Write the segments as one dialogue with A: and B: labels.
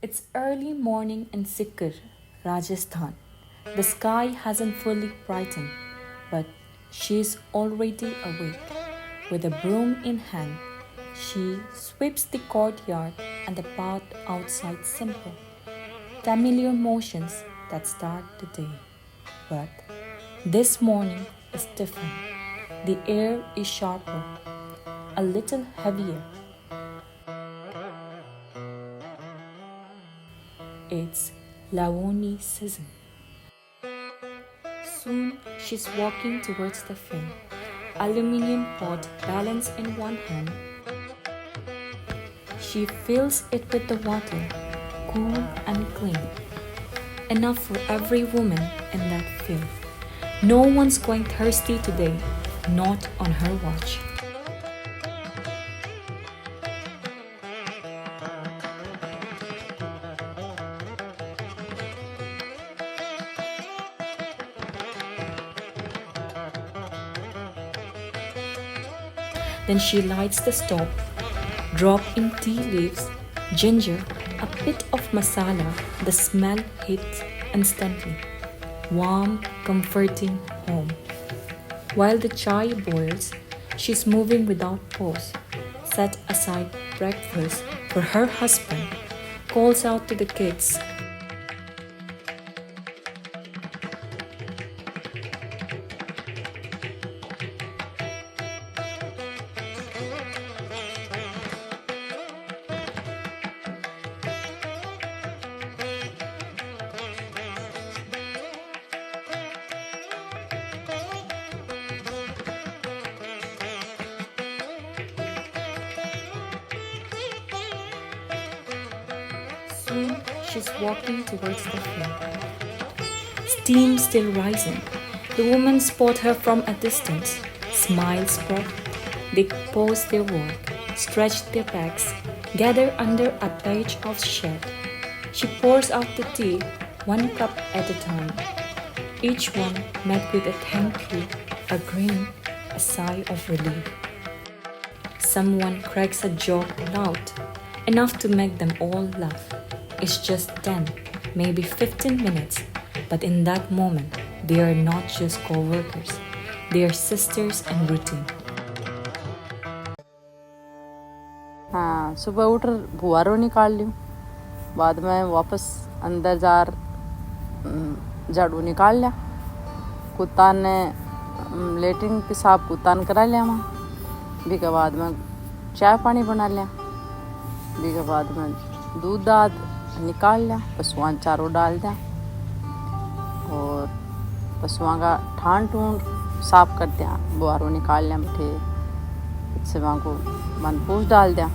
A: It's early morning in Sikar, Rajasthan. The sky hasn't fully brightened, but she's already awake. With a broom in hand, she sweeps the courtyard and the path outside simple, familiar motions that start the day. But this morning is different. The air is sharper, a little heavier. It's Lavoni season. Soon she's walking towards the frame, aluminium pot balanced in one hand. She fills it with the water, cool and clean, enough for every woman in that field. No one's going thirsty today, not on her watch. Then she lights the stove, drop in tea leaves, ginger, a bit of masala. The smell hits instantly. Warm, comforting home. While the chai boils, she's moving without pause. Set aside breakfast for her husband. Calls out to the kids. Soon she's walking towards the frame. Steam still rising. The women spot her from a distance. Smiles spread. They pause their work, stretch their backs, gather under a page of shed. She pours out the tea, one cup at a time. Each one met with a thank you, a grin, a sigh of relief. Someone cracks a joke loud, enough to make them all laugh. It's just 10, maybe 15 minutes, but in that moment, they are not just co-workers, they are sisters in routine.
B: हाँ, सुबह उठ बुआरो निकाल ली, बाद में वापस अंदर jar झाड़ू निकाल लिया, कुत्ता ने लेटरिन पेशाब कुत्ता ने करा लिया वहाँ, भी के बाद में चाय पानी बना लिया, भी के बाद में दूध दाद निकाल लिया, पशुआन चारों डाल दिया और पशुआं का ठान टून साफ कर दिया, बुआरो निकाल लिया मिठे से वहाँ को मन पूछ डाल दिया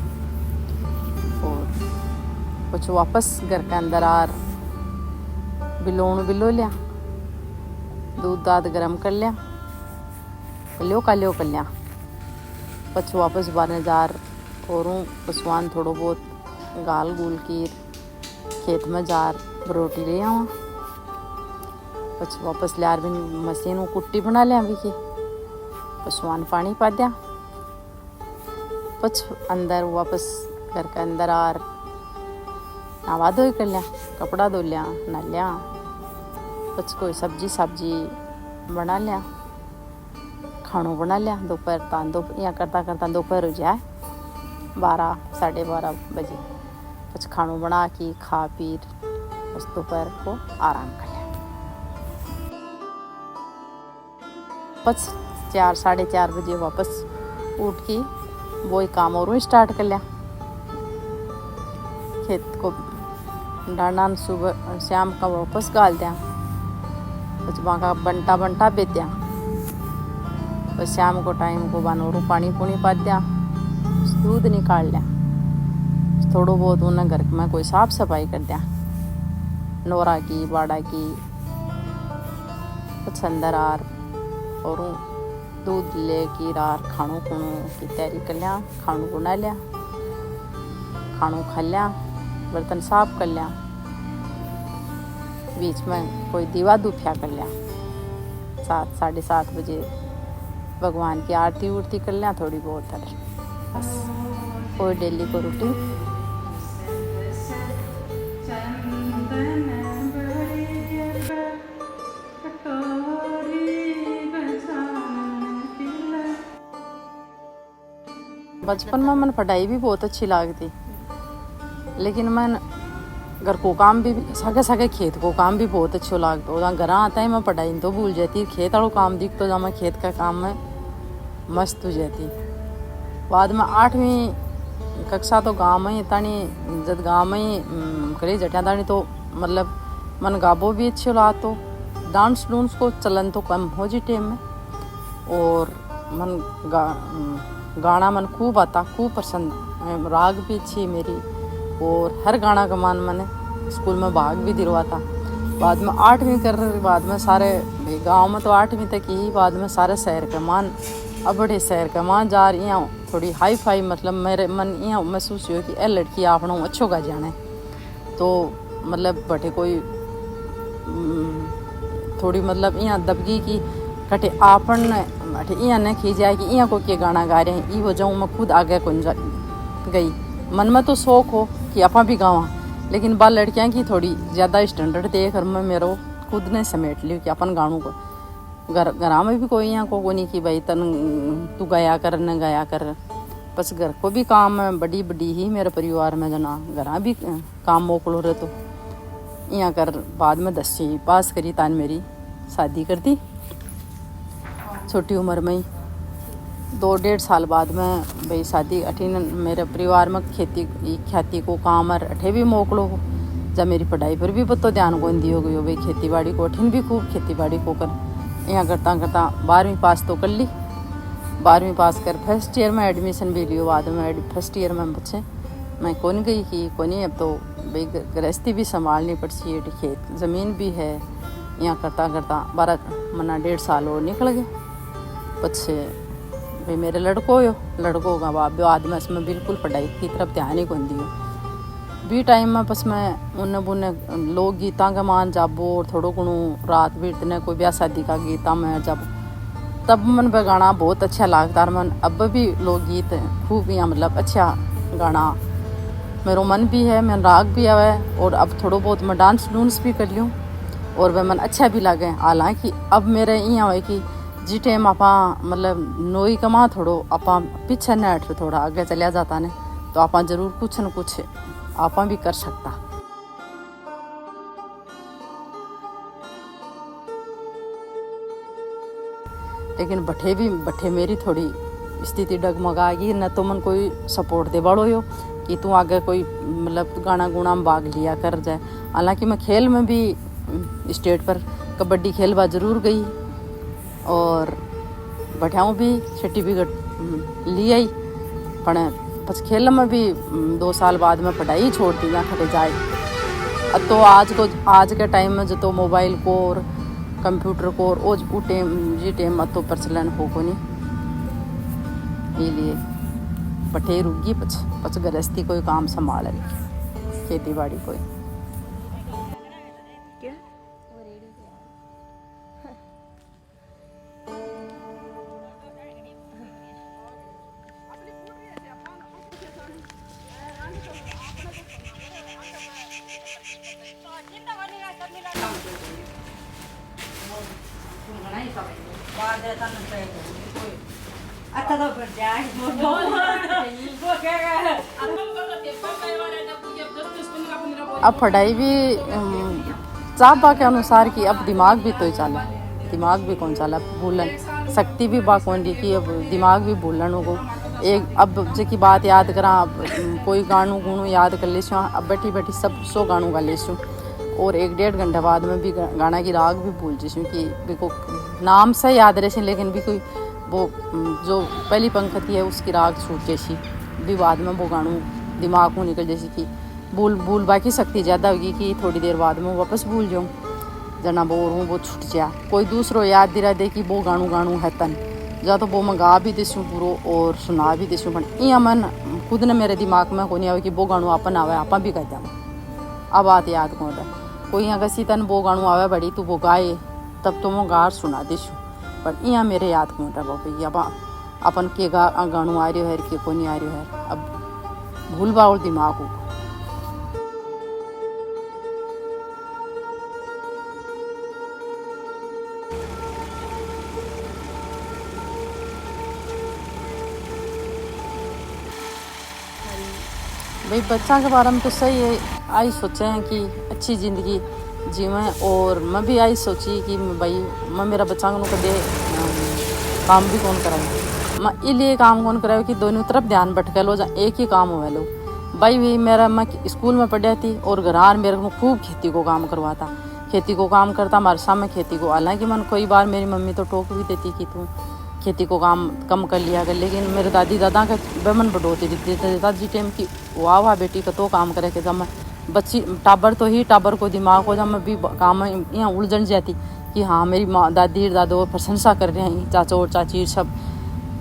B: और कुछ वापस घर के अंदर आर बिलो लिया, दूध दाद गरम कर लिया, लियो कर लिया, पछ वापस बारह जार और पशुआन थोड़ो बहुत गाल गुल की खेत में जार रोटी ले आवा, पछ वापस लार भी मशीन में कुट्टी बना लिया भी की, पशुआन पानी पा दिया, पछ अंदर वापस घर के अंदर आर नहा धोई कर लिया, कपड़ा धो लिया, नहा लिया, पछ कोई सब्जी बना लिया, खानो बना लिया, दोपहर या करता दोपहर हो जाए 12 साढ़े 12 बजे, कुछ खानो बना के खा पी उस दोपहर को आराम कर लिया, पछ 4 साढ़े 4 बजे वापस उठ के वही काम और स्टार्ट कर लिया, खेत को डांडा सुबह शाम का वापस गाल दिया, कुछ वहाँ का बंटा बेच दिया, बस शाम को टाइम को बानोरू पानी पा दिया, दूध निकाल लिया, थोड़ो बहुत उन्हें घर में कोई साफ सफाई कर दिया, नोरा की बाड़ा की, कुछ अंदर आर और दूध ले की रार खानों की तैयारी कर लिया, खानों बना लिया, खानों खा लिया, बर्तन साफ कर लिया, बीच में कोई दीवा दुफिया कर लिया, 7 साढ़े 7 बजे भगवान की आरती उरती कर लिया थोड़ी बहुत है, बस कोई डेली को रूटीन बचपन में मन पढ़ाई भी बहुत अच्छी लगती, लेकिन मन घर को काम भी सके सके खेत को काम भी बहुत अच्छो लगता। घर आता है मैं पढ़ाई तो भूल जाती, खेत वालों काम दिख तो मैं खेत का काम में मस्त हो जाती। बाद में 8वीं कक्षा तो गाँव में ही तानी, जब गाँव में ही करे जटिया तानी तो मतलब मन गाबो भी अच्छे ला, तो डांस डूंस को चलन तो कम हो जी टाइम में, और मन गाना मन खूब आता, खूब पसंद, राग भी अच्छी है मेरी, और हर गाना का मान मैंने स्कूल में भाग भी दिलवाता। बाद में 8वीं कर बाद में सारे गांव में तो 8वीं तक ही, बाद में सारे शहर के मान, अब बड़े शहर के मान जा रही हैं थोड़ी हाई फाई, मतलब मेरे मन यहाँ महसूस हो कि ए लड़की आपनों अच्छो गा जाने, तो मतलब बटे कोई थोड़ी मतलब यहाँ दबगी की कटे आपन यहाँ न खी जाए कि यहाँ को क्या गाना गा रहे हैं, ये वजह मैं खुद आगे कौन गई। मन में तो शौक हो कि अपा भी गावा, लेकिन बाल लड़कियाँ की थोड़ी ज़्यादा स्टैंडर्ड देख कर मैं मेरा खुद ने समेट लियो कि अपन गानों को घर में भी कोई यहाँ को नहीं कि भाई तन तू गाया कर न गाया कर, बस घर को भी काम बड़ी बड़ी ही मेरे परिवार में जना घर भी काम मोकलो रहे, तो यहाँ कर बाद में 10वीं पास करी तान मेरी शादी कर दी छोटी उम्र में ही। 2-1.5 साल बाद में भाई शादी अठीन मेरे परिवार में खेती को काम और अठे भी मोकलो हो, जब मेरी पढ़ाई पर भी बतो ध्यान को दियो गयो भाई खेती बाड़ी को, अठीन भी खूब खेती बाड़ी को कर यहाँ करता करता 12वीं पास तो कर ली। 12वीं पास कर फर्स्ट ईयर में एडमिशन भी लियो, बाद में फर्स्ट ईयर में बच्चे मैं कौन गई कि कौन, अब तो भाई गृहस्थी भी संभालनी पड़ती है, खेत ज़मीन भी है, यहाँ करता करता 1.5 साल और निकल गए। बच्चे भाई मेरे लड़कों का बाद में इसमें बिल्कुल पढ़ाई की तरफ ध्यान ही कौन दियो भी टाइम में, बस मैं उन्हें बुने लोक गीता का मान जाबो, और थोड़ो गुणू रात भी इतने कोई ब्याह शादी का गीता में जब तब मन पे गाना बहुत अच्छा लगता, और मन अब भी लोकगीत खूब यहाँ मतलब अच्छा गाना मेरा मन भी है, मैं राग भी आवे, और अब थोड़ो बहुत मैं डांस डूंस भी कर लूँ और वह मन अच्छा भी लगे। हालांकि अब मेरे यहाँ है कि जी टाइम आपा मतलब नोई कमा थोड़ो आपा पीछे न हट थोड़ा आगे चलिया जाता ने, तो आपा जरूर कुछ न कुछ आपा भी कर सकता। लेकिन बठे मेरी थोड़ी स्थिति डगमगाएगी, न तो मन कोई सपोर्ट दे बड़ो हो कि तू आगे कोई मतलब गाना गुना में भाग लिया कर जाए। हालांकि मैं खेल में भी स्टेट पर कबड्डी खेलवा जरूर गई, और बठाऊँ भी सर्टिफिकेट ली आई, पर बस खेल में भी 2 साल बाद में पढ़ाई छोड़ दी ना खटे जाए। अब तो आज के टाइम में जो तो मोबाइल को और कंप्यूटर को और जी टेम तो प्रचलन हो को नहीं, इसलिए बठे रुकी पच गृहस्थी कोई काम संभाल खेती बाड़ी कोई। अब पढ़ाई भी चापा के अनुसार की, अब दिमाग भी तो चला, दिमाग भी कौन चला, भूलन शक्ति भी बा कौन की, अब दिमाग भी भूलन हो एक। अब जी बात याद करा, अब कोई गानू गुणू याद कर लेसूँ, अब बैठी बैठी सब 100 गानों गा लेसूँ, और 1-1.5 घंटे बाद में भी गाना की राग भी भूल जैसूँ कि बिको नाम से याद रहे, लेकिन भी कोई वो जो पहली पंक्ति है उसकी राग छूट जैसी भी बाद में वो गानू दिमाग को निकल जैसी कि भूल बाकी शक्ति ज़्यादा होगी कि थोड़ी देर बाद में वापस भूल जाऊँ, जना बोर हूँ वो छूट जा, कोई दूसरो याद दिला दे कि वो गानू है तन जा, तो वो मैं गा भी देसूँ पूरो और सुना भी देसूँ, पर यहाँ मन खुद ने मेरे दिमाग में को नहीं आवे कि वो गानू अपन आवे आपा भी कहते हैं। अब बात याद कौन रहा, कोई यहाँ किसी तन वो गानू आवे बड़ी तो वो गाए तब तो मैं गा सुना देसूँ, पर यहाँ मेरे याद कौन रहा भाई अब अपन के गानू आ रही है कि को नहीं आ रही है, अब भूल बाउल दिमाग हो। भाई बच्चा के बारे में तो सही है, आई सोचे हैं कि अच्छी ज़िंदगी जीवें, और मैं भी आई सोची कि भाई मैं मेरा बच्चा को कदे काम भी कौन कराए, मैं इसलिए काम कौन कराए कि दोनों तरफ ध्यान भटके लो, जहाँ एक ही काम हुए लो। भाई भी मेरा, मैं स्कूल में पढ़ी थी और घर मेरे को खूब खेती को काम करवाता, खेती को काम करता हमारे सामने खेती को। हालांकि मन कोई बार मेरी मम्मी तो टोक भी देती कि तू खेती को काम कम कर लिया कर, लेकिन मेरे दादी दादा का बेमन बढ़ोती देती दादी टाइम की वाह वाह बेटी का तो काम करे कि जब मैं बच्ची टाबर तो ही टाबर को दिमाग को जब मैं भी काम यहाँ उलझन जाती कि हाँ मेरी माँ दादी दादो प्रशंसा कर रहे हैं चाचा और चाची सब,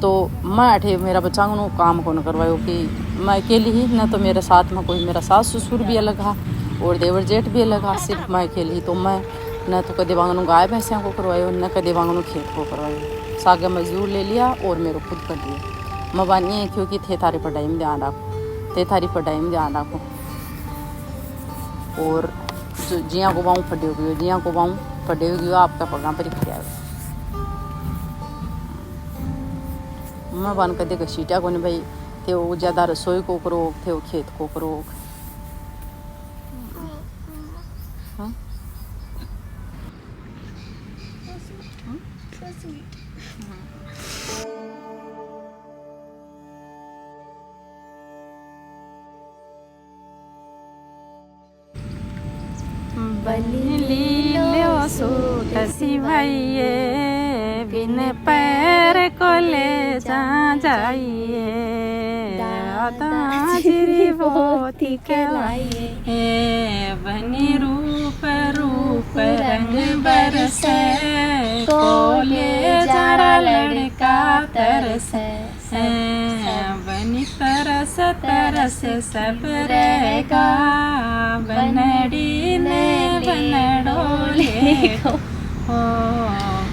B: तो मैं अठे मेरा बच्चा को काम कौन करवायो कि मैं अकेली ही, न तो मेरे साथ में कोई मेरा सास ससुर भी अलग हा और देवर जेठ भी अलग हा, सिर्फ मैं अकेली ही। तो मैं न तो कदे वांगनों गाय भैंसियों को करवायो, न कदे वांगनों खेत को करवायो, सागे मजदूर ले लिया और मेरे खुद कर लिया। मैं बानी है क्योंकि थे थारी पढ़ाई में ध्यान रखो, थे थारी पढ़ाई में ध्यान रखो, और जो जिया को बाऊँ पढ़े होगी जिया को बाऊँ पढ़े होगी आपका पगा पर ही आए। मैं बन कर देखो सीटा को नहीं भाई थे वो ज़्यादा रसोई को करो, थे वो खेत को करो। हाँ?
C: बली लो सूट सिवाइए, बिन पैर को ले जा जाइए, दादाजी पोती कहलाइए, बनी रूप रूप रंग बरसे, को ले जा लड़का तरसे, बनी तरस तरस सब रहेगा, बनड़ी ने बनडोले को, हो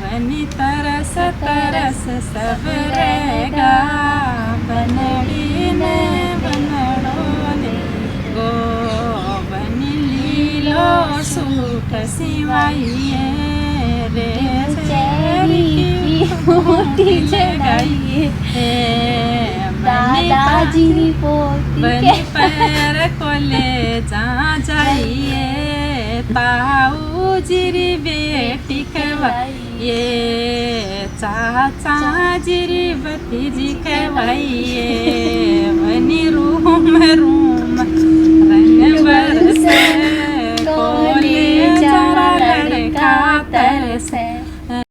C: बनी तरस तरस सब रहेगा, बनड़ी ने बनडोले गो, बनी लीलो सूट सिवाइए, रे चेरी की मोटी लगाइए, दादाजी बनी पैर को ले जा जाइए, ताऊ जिरी बेटी कहवाइए, चाचा जिरी भतीजी कहवाइए, बनी रूम रूम रंग बर